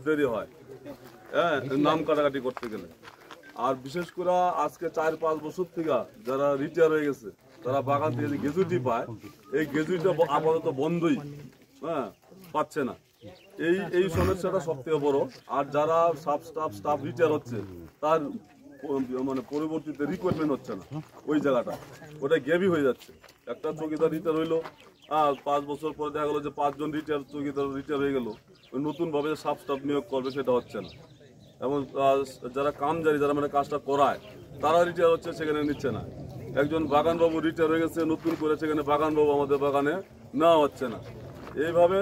দেরি হয়, হ্যাঁ, নাম কাটাকাটি করতে গেলে। আর বিশেষ করে আজকে 4-5 বছর থেকে যারা রিটায়ার হয়ে গেছে, তারা বাগান থেকে যে গ্যাজুইটি পায়, এই গ্যাজুইটিটা আপাতত বন্ধই, হ্যাঁ, পাচ্ছে না। এই সমস্যাটা সব থেকে বড়। আর যারা স্টাফ রিটায়ার হচ্ছে, তার মানে পরবর্তীতে রিক্রুটমেন্ট হচ্ছে না, ওই জায়গাটা ওটা গ্যাপই হয়ে যাচ্ছে। একটা চৌকিদার রিটায়ার হইলো, 5 বছর পরে দেখা গেলো যে 5 জন চৌকিদার রিটায়ার হয়ে গেল, নতুনভাবে স্টাফ নিয়োগ করবে সেটা হচ্ছে না। এবং যারা কামজারি, যারা মানে কাজটা করায়, তারা রিটায়ার হচ্ছে, সেখানে নিচ্ছে না। একজন বাগানবাবু রিটায়ার হয়ে গেছে, নতুন করে সেখানে বাগানবাবু আমাদের বাগানে নেওয়া হচ্ছে না। এইভাবে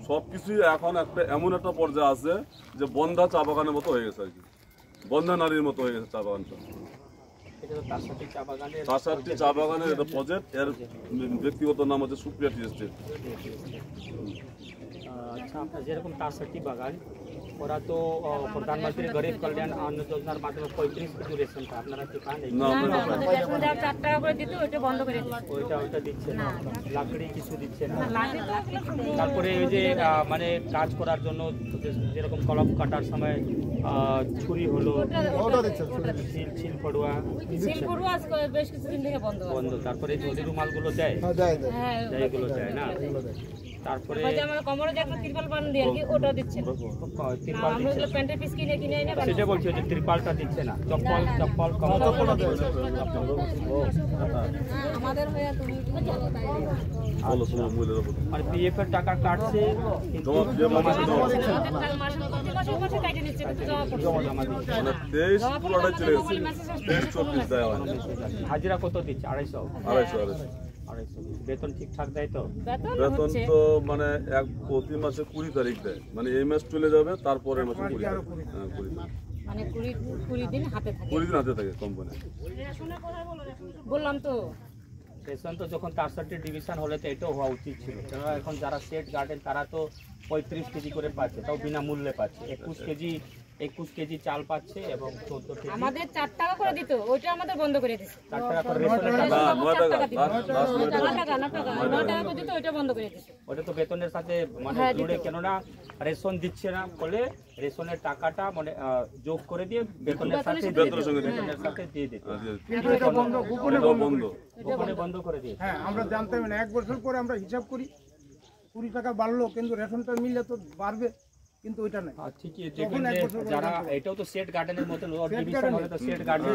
সবকিছুই এখন এমন একটা পর্যায়ে আছে যে বন্ধা চা বাগানের মতো হয়ে গেছে আর কি, বন্ধা নারীর মতো হয়ে গেছে চা বাগানটা। তাসারটি চা বাগানের এটা প্রজেক্ট, এর ব্যক্তিগত নাম হচ্ছে সুপ্রিয়া টি এস্টেট। আচ্ছা, আপনার যেরকম তাসারটি বাগান, ওরা তো প্রধানমন্ত্রী গরিব কল্যাণ অন্ন যোজনার মাধ্যমে 35 কেজি রেশনটা আপনারা কি পান? না, আমরা পাই। 4 টাকা করে দিতে ওইটা বন্ধ করে দিচ্ছে। ওইটা দিচ্ছে না, লাকড়ি কিছু দিচ্ছে না। তারপরে ওই যে মানে কাজ করার জন্য যেরকম কলম কাটার সময় ছুরি হলো, ছিল ফড়ুয়া বেশ কিছুদিন থেকে বন্ধ। তারপরে জলি রুমালগুলো দেয়, এগুলো দেয় না। তারপরে কোমরে যে একটা ত্রিপাল বান দিয়ে কি ওটা দিচ্ছে না, ত্রিপাল দিচ্ছে আমরা প্যান্টের পিস কিনে এনে সেটা বলছি যে ত্রিপালটা দিচ্ছে না, চপ্পল আমাদের হয়ে তুমি মানে পিএফ এর টাকা কাটছে কিন্তু হাজিরা কত দিচ্ছে? 250। বেতন ঠিকঠাক দেয় তো? বেতন তো মানে প্রতি মাসে 20 তারিখ দেয়, মানে এই মাস চলে যাবে, তারপরে মাসে 20 মানে 20 দিন হাতে থাকে কোম্পানি। বললাম তো রেশন তো যখন 63 ডিভিশন হলে তো এটাও হওয়া উচিত ছিল। কারণ এখন যারা সেট গার্ডেন তারা তো 35 কেজি করে পাচ্ছে, তাও বিনামূল্যে পাচ্ছে। 21 কেজি চাল পাচ্ছে এবং 14 কেজি। আমাদের 4 টাকা করে দিত, ওইটা আমাদের বন্ধ করে দিয়েছে। 4 টাকা করে রেশনের টাকা, 9 টাকা করে দিত, ওইটা বন্ধ করে দিয়েছে। ওটা তো বেতনের সাথে মানে জুড়ে, কেননা রেশন দিচ্ছে না বলে রেশনের টাকাটা মানে যোগ করে দিয়ে বেতনের সাথে দিয়ে দিত। বন্ধ করে দিয়ে। হ্যাঁ, আমরা জানতাম না। 1 বছর পরে আমরা হিসাব করি 20 টাকা বাড়লো, কিন্তু রেশনটা মিললে তো বাড়বে, কিন্তু ওইটা নাই। ঠিকই দেখবেন যে যারা এটাও তো সেট গার্ডেনের মতো ডিভিশন হলে তো সেট গার্ডেন,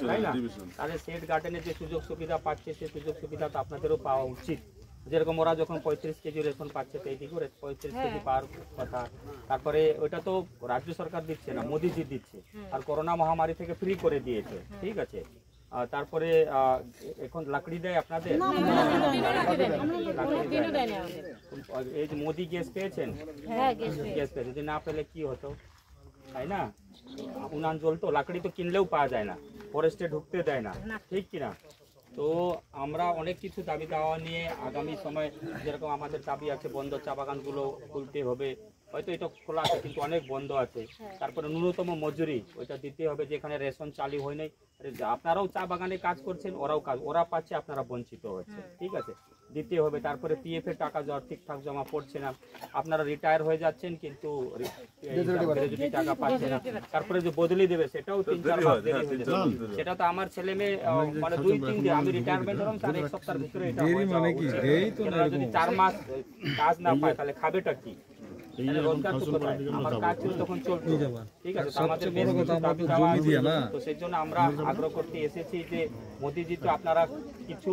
তাই না? তাহলে সেট গার্ডেনের যে সুযোগ সুবিধা পাচ্ছে, সেই সুযোগ সুবিধা তো আপনাদেরও পাওয়া উচিত। যেরকম ওরা যখন 35 কেজি রেশন পাচ্ছে, তো এইদিকে 35 কেজি পাওয়ার কথা। তারপরে ওইটা তো রাজ্য সরকার দিচ্ছে না, মোদিজি দিচ্ছে, আর করোনা মহামারী থেকে ফ্রি করে দিয়েছে, ঠিক আছে। তারপরে এখন লাকড়ি দেয় আপনাদের? এই যে মোদি গ্যাস পেয়েছেন? গ্যাস পেয়েছেন, যদি না পেলে কি হতো, তাই না? উনান জ্বলতো, লাকড়ি তো কিনলেও পাওয়া যায় না, ফরেস্টে ঢুকতে দেয় না, ঠিক কিনা? তো আমরা অনেক কিছু দাবি দেওয়া নিয়ে আগামী সময়, যেরকম আমাদের দাবি আছে বন্ধ চা বাগানগুলো খুলতে হবে, হয়তো এটা খোলা আছে কিন্তু অনেক বন্ধ আছে। তারপরে ন্যূনতম মজুরি ওইটা দিতে হবে, যেখানে রেশন চালু হয় নাই। আপনারাও চা বাগানে কাজ করছেন, ওরা পাচ্ছে, আপনারা বঞ্চিত হচ্ছে, ঠিক আছে, দিতে হবে। তারপরে পিএফ এর টাকা ঠিকঠাক জমা পড়ছে না, আপনারা রিটায়ার হয়ে যাচ্ছেন কিন্তু গ্র্যাজুইটি টাকা পাচ্ছে না। তারপরে যে বদলি দেবে সেটাও 3-4 মাস দেরি হয়ে যাবে। সেটা তো আমার ছেলে মেয়ে মানে 2-3 দিন, আমি রিটায়ারমেন্ট হলাম তার 1 সপ্তাহের ভিতরে এটা যদি 4 মাস কাজ না পায় তাহলে খাবেটা কি? রোজগার তো কোথায়? আমার কাজ ছিল তখন চলতো, ঠিক আছে। আমাদের বেশ কিছু দাবি দেওয়া আছে, তো সেই জন্য আমরা আগ্রহ করতে এসেছি যে মোদিজি তো আপনারা কিছু,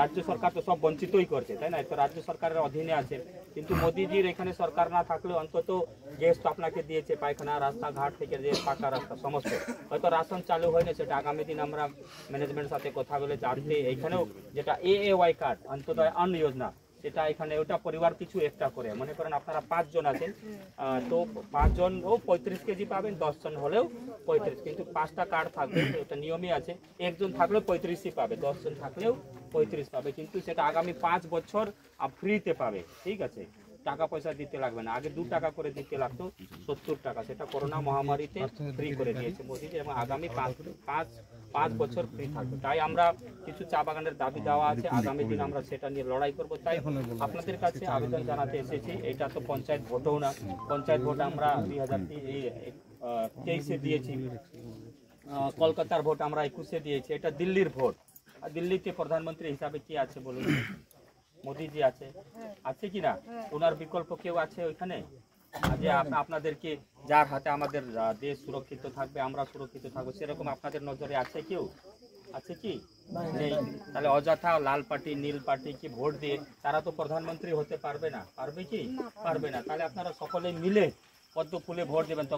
রাজ্য সরকার তো সব বঞ্চিতই করছে, তাই না? তো রাজ্য সরকারের অধীনে আছে, কিন্তু মোদিজির এখানে সরকার না থাকলে অন্তত গ্যাস তো আপনাকে দিয়েছে, পায়খানা, রাস্তাঘাট থেকে যে পাকা রাস্তা সমস্ত, হয়তো রাশন চালু হয়নি, সেটা আগামী দিন আমরা ম্যানেজমেন্টের সাথে কথা বলে জানতে, এইখানেও যেটা AAY কার্ড, অন্তোদয় অন্ন যোজনা, সেটা এখানে ওটা পরিবার কিছু একটা করে, মনে করেন আপনারা 5 জন আছেন, তো 5 জন ও 35 কেজি পাবেন, 10 জন হলেও 35, কিন্তু 5টা কার্ড থাকবে, এটা নিয়মই আছে। একজন থাকলেও 35ই পাবে, 10 জন থাকলেও 35 পাবে, কিন্তু সেটা আগামী 5 বছর ফ্রিতে পাবে, ঠিক আছে, টাকা পয়সা দিতে লাগবে না। আগে 2 টাকা করে দিতে লাগতো, 70 টাকা, সেটা করোনা মহামারীতে ফ্রি করে দিয়েছে মোদিজি, এবং আগামী 5 5 বছর ফ্রি থাকবে। তাই আমরা কিছু চা বাগানের দাবি দেওয়া আছে, আগামী দিন আমরা সেটা নিয়ে লড়াই করব। তাই আপনাদের কাছে আবেদন জানাতে এসেছি। এটা তো পঞ্চায়েত ভোটও না, পঞ্চায়েত ভোট আমরা 2023-এ দিয়েছি, কলকাতার ভোট আমরা 21-এ দিয়েছি, এটা দিল্লির ভোট। আর দিল্লিতে প্রধানমন্ত্রী হিসাবে কি আছে বলুন? মোদিজি আছে, আছে কি না? ওনার বিকল্প কেউ আছে ওইখানে? যে আপনাদেরকে, যার হাতে আমাদের দেশ সুরক্ষিত থাকবে, আমরা সুরক্ষিত থাকবো, সেরকম আপনাদের নজরে আছে কেউ? আছে কি? নেই। তাহলে অযথা লাল পার্টি নীল পার্টি কি ভোট দিয়ে তারা তো প্রধানমন্ত্রী হতে পারবে না, পারবে কি? পারবে না। তাহলে আপনারা সকলে মিলে পদ্ম ফুলে ভোট দেবেন, তো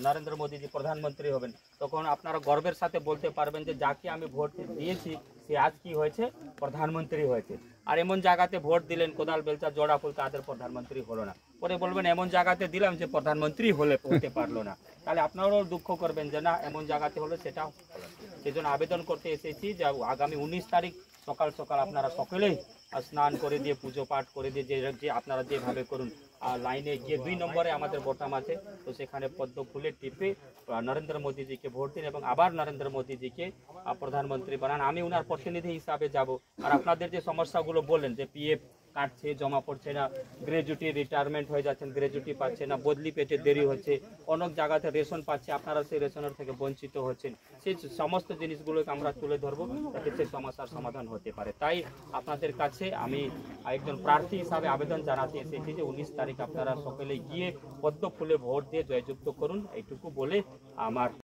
নরেন্দ্র মোদীজি প্রধানমন্ত্রী হবেন। তখন আপনারা গর্বের সাথে বলতে পারবেন যে যাকে আমি ভোট দিয়েছি সে আজ কি হয়েছে? প্রধানমন্ত্রী হয়েছে। আর এমন জায়গাতে ভোট দিলেন কোদাল বেলচা জোড়া ফুল, তাদের প্রধানমন্ত্রী হলো না, পরে বলবেন এমন জায়গাতে দিলাম যে প্রধানমন্ত্রী হতে পারলো না। তাহলে আপনারাও দুঃখ করবেন যে না, এমন জায়গাতে হলো সেটা হলো। সেই জন্য আবেদন করতে এসেছি যে আগামী 19 তারিখ সকাল সকাল আপনারা সকলেই স্নান করে দিয়ে পুজো পাঠ করে দিয়ে যে আপনারা যেভাবে করুন, আর লাইনে গিয়ে 2 নম্বরে আমাদের বোতাম আছে, তো সেখানে পদ্ম ফুলে টিপে নরেন্দ্র মোদীজিকে ভোট দিন এবং আবার নরেন্দ্র মোদীজিকে প্রধানমন্ত্রী বানান। আমি ওনার প্রতিনিধি হিসাবে যাব। আর আপনাদের যে সমস্যাগুলো বললেন যে পিএফ কাটছে, জমা পড়ছে না, গ্র্যাজুইটি রিটায়ারমেন্ট হয়ে যাচ্ছেন, গ্র্যাজুইটি পাচ্ছে না, বদলি পেতে দেরি হচ্ছে, অনেক জায়গাতে রেশন পাচ্ছে, আপনারা সেই রেশনের থেকে বঞ্চিত হচ্ছেন, সেই সমস্ত জিনিসগুলোকে আমরা তুলে ধরবো যাতে সেই সমস্যার সমাধান হতে পারে। তাই আপনাদের কাছে আমি একজন প্রার্থী হিসাবে আবেদন জানাতে এসেছি যে 19 তারিখ আপনারা সকলে গিয়ে পদ্ম ফুলে ভোট দিয়ে জয়যুক্ত করুন, এইটুকু বলে আমার